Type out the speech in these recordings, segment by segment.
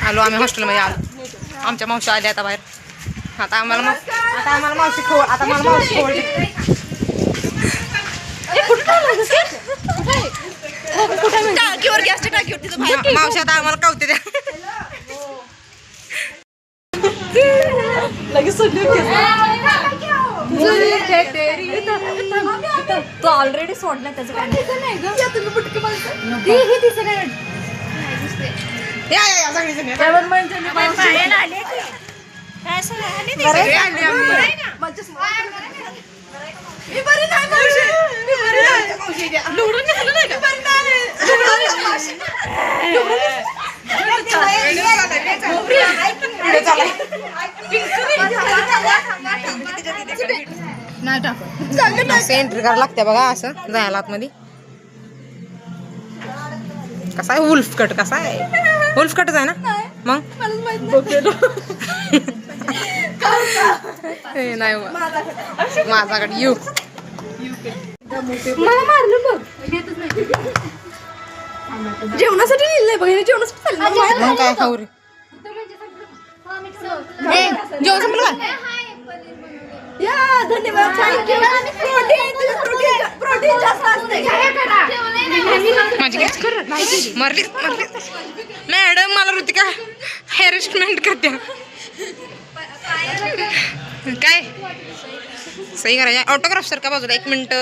आलो आम्ही हॉस्टेलमध्ये आलो. आमच्या मावशी आल्या आता बाहेर. आता आम्हाला मावशी खोळ. आता मला मावशी खोळ. टाकीवर गॅसच्या टाकीवर तिथं मावशी आता आम्हाला कावते द्या. लगेच तो ऑलरेडी सोडला त्याचं काय एंट्री करायला लागते बघा असं जायला आतमध्ये. कसा आहे वुल्फ कट? कसा आहे वुल्फ कटच आहे ना मग? नाही माझ्याकडे यू मला मारलं बघ. जेवणासाठी लिहिलंय बघ. जेवणासाठी मग काय खाऊ रे? जेवण संपलं का? या धन्यवाद. थँक्यू. प्रोटीन जास्त असते. मरली मॅडम. मला ऋतिका हॅरेसमेंट करते. काय सही करायचं ऑटोग्राफ सर का बाजूला 1 मिनिट.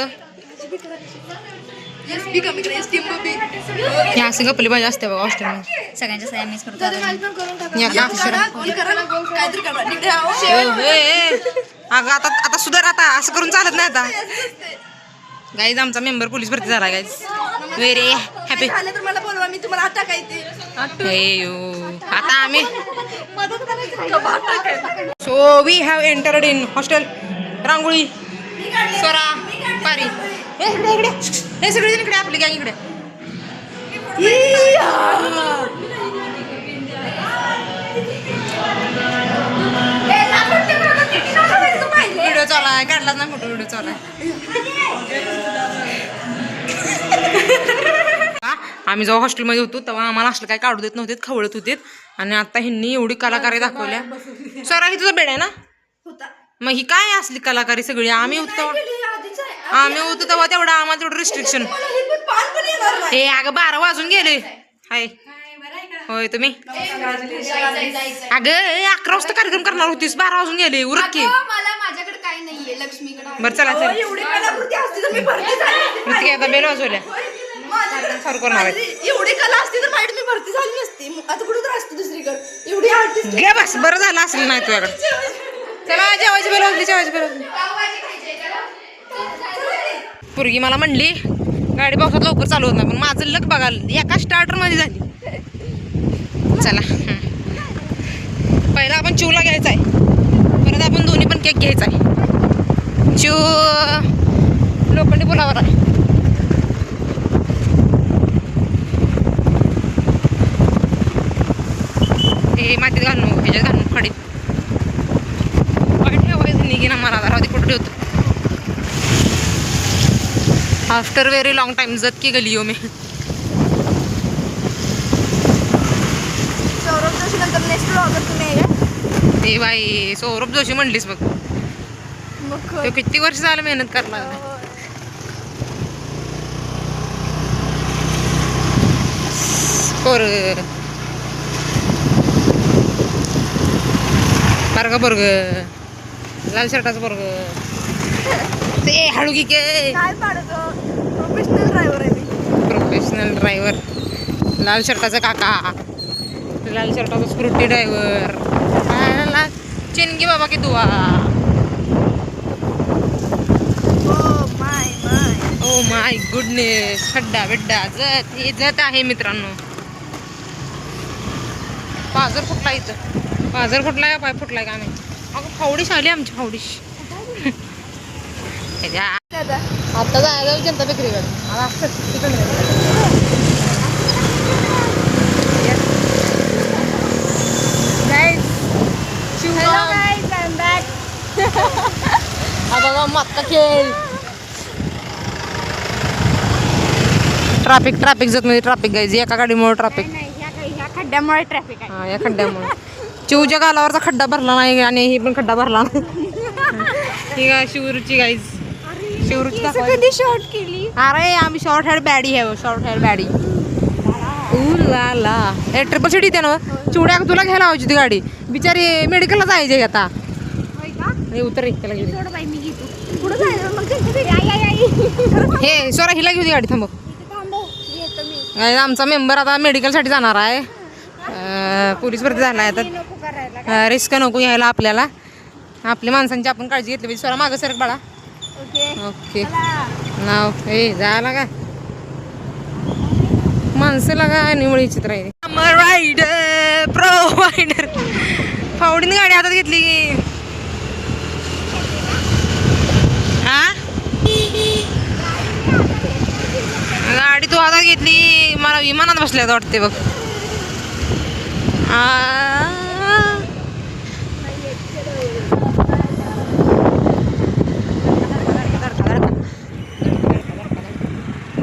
या असं गप्पली भाजी असते बघा हॉस्टेलमध्ये. सगळ्यांच्या सह्या मिस करतो. अगं आता सुधार. आता असं करून चालत नाही. आता गाईज आमचा मेंबर पोलीस भरती झाला. Guys very happy. मला बोलवा, मी तुम्हाला आता काय ते आता आम्ही so we have entered in hostel. रांगोळी स्वरा पारी इकडे हे सगळे इकडे आपली गॅंग इकडे. व्हिडिओ चालू आहे. काढलाच ना फोटो. व्हिडिओ चालू आहे. आम्ही जेव्हा हॉस्टेलमध्ये होतो तेव्हा आम्हाला असलं काय काढू देत नव्हते, खवळत होते. आणि आता ह्यांनी एवढी कलाकारी दाखवल्या. स्वरा ही तुझा बेड आहे ना? मग ही काय असली कलाकारी सगळी? आम्ही होतो तेव्हा तेवढं आम्हाला तेवढं रिस्ट्रिक्शन. हे अगं 12 वाजून गेले. हाय होय तुम्ही अगं 11 वाजता कार्यक्रम करणार होतीस. 12 वाजून गेले. उरक की. माझ्याकडे काही नाहीये. लक्ष्मीकडे. बरं चला चला. ऋतिका आता बेल वाजवल्या. एवढी कला असती तर मॅडम मी भरती झाली नसती. आता कुठं तर असते दुसरीकडे. एवढी आर्टिस्ट घे बस. बरं झालं असेल नाही तुझ्याकडे. चला जेवायची बेल वाजली. जेवायची बेल वाजली. पोरगी मला म्हणली गाडी पावसात लवकर चालू होत नाही, पण माझं लक बघायला एका स्टार्टर मध्ये झाली. चला पहिला आपण चिवला घ्यायचा आहे. परत आपण दोन्ही पण केक घ्यायचा आहे. चिव लोखंडी पुलावर आहे. हे मातीत घालून ह्याच्यात घालून फडीत ठेवायचं निघेना. मला राहते कुठे होतं. आफ्टर वेरी लॉन्ग टाइम जत की गली हो मी. सौरभ जोशी नंतर नेक्स्ट ब्लॉगर तुम्ही आहे का? ते बाई सौरभ जोशी म्हणलीस बघ. तो किती वर्ष झालं मेहनत करायला लागला. बर्ग बर्ग लाल शर्टाचं बर्ग ते हळू की काय पाडतो. प्रोफेशनल ड्रायव्हर आहे मी. Professional driver. लाल शर्टाचा काका. लाल शर्टाचा स्क्रूटी ड्रायव्हर. चिनगी बाबा की दुआ. Oh my goodness. खड्डा बिड्डा जत हे जत आहे मित्रांनो. पाजर फुटला इथं. पाजर फुटलाय पाय फुटलाय का नाही. अगं फावडीश आली आमची फावडीश. आता जायचं जनता बेकरीकडे. बघा मत्ता खेळ. ट्राफिक जत मध्ये ट्राफिक गायची एका गाडीमुळे ट्राफिक. खड्ड्यामुळे ट्रॅफिक आहे. हा या खड्ड्यामुळे चिवच्या गालावरचा खड्डा भरला नाही आणि ही पण खड्डा भरला नाही. ही काय शिवरूची गाईज शिवरूची कधी शॉर्ट केली. अरे आम्ही शॉर्ट हेअर बॅडी आहे शॉर्ट हेअर बॅडी. ला ला ए ट्रिपल सिटी ते ना चिवड्या तुला घ्यायला हवी होती गाडी बिचारी मेडिकलला जायचे आता. उतर त्याला घेऊ सोड बाई मी घेतो. पुढे जायचं मग त्यांच्या घरी. आई आई आई. हे सोरा हिला घेऊ दे गाडी थांबव. येतो मी. काय आमचा मेंबर आता मेडिकलसाठी जाणार आहे. पोलीस भरती झाला आहे नको करायला. आता रिस्क नको घ्यायला आपल्याला. आपल्या माणसांची आपण काळजी घेतली पाहिजे. सोरा मागं सरक बाळा. ओके. ओके नाव हे जायला का माणसाला काय निवळी चित्र आहे. रायडर प्रोवायडर फावडीने गाडी हातात घेतली की हा गाडी तू हातात घेतली मला विमानात बसल्यात वाटते बघ.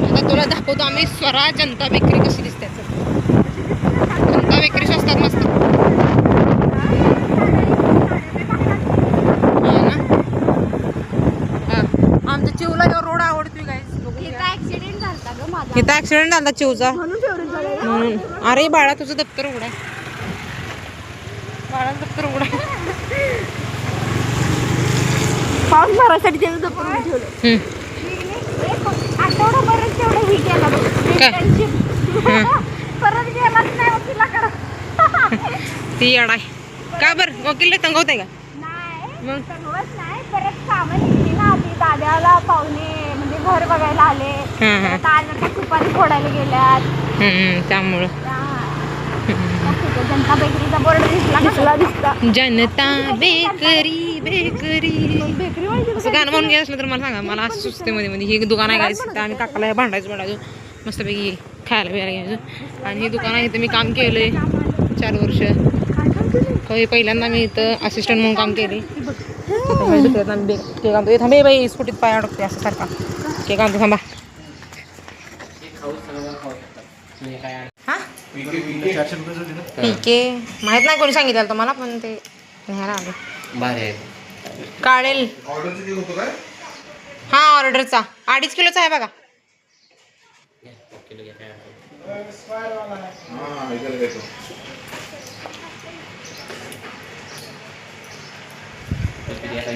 आता तुला दाखवतो आम्ही स्वरा जनता बेकरी कशी दिसते. जनता बेकरी स्वस्तात मस्त आमच्या चिवला रोड आवडतोय काय ऍक्सिडेंट झाला ग माझा. इथं ऍक्सिडेंट झाला चिवचा म्हणून फेवरेट झालं. म्हणून. अरे बाळा तुझं दप्तर उघडाय बाळा दप्तर उघडाय. पाऊस भरासाठी त्याचं दप्तर ठेवलं. आठवडाभरच तेवढं ही केला बघ. काय? internship. परत गेलाच नाही वकिलाकडं. ती अडाय का बर वकील तंगवते का नाही मग संगवत नाही. परत कामं निघली ना ती दाद्याला पाहुणे म्हणजे घर बघायला आले. परत आज सुपारी फोडायला गेल्यात. त्यामुळं जनता बेकरीचा बोर्ड दिसला. जनता बेकरी बेकरी बेकरी असं गाणं म्हणून घ्यायचं असलं तर मला सांगा. मला असं सुचते मध्ये मध्ये हे दुकान आहे गायचं तर आम्ही काकाला हे भांडायचो मस्तपैकी खायला प्यायला घ्यायचं. आणि हे दुकान आहे इथं मी काम केलंय 4 वर्ष. हे पहिल्यांदा मी इथं असिस्टंट म्हणून काम केले. केक आणतो थांबे बाई स्कूटीत पाय अडकते असं सारखा. केक आणतो थांबा. हा ठीक आहे माहित नाही कोणी सांगितलं मला पण ते न्यायला आले. काढेल हा ऑर्डरचा 2.5 किलोचा आहे बघा.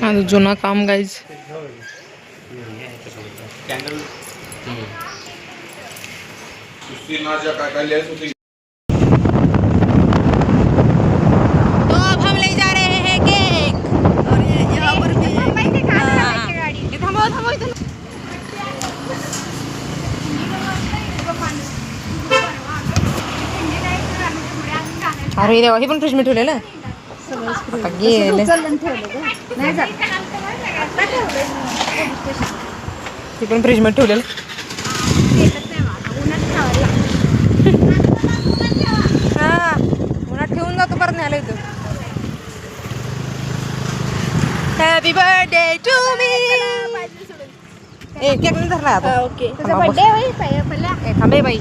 माझं जुना काम गाईज. तो अब हम ले जा रहे हैं केक. और यहाँ पर भी थांबव इथं. अरे देवा हे पण फ्रीज मध्ये ठेवलेलं आता गेलं. ते पण फ्रीज मध्ये ठेवलेलं. हा उन्हात ठेवून जातो परत न्यायला इथं. Happy birthday to me. Cake नाही धरला आता. ओके. तुझा बर्थडे होईल पहिला. थांबे बाई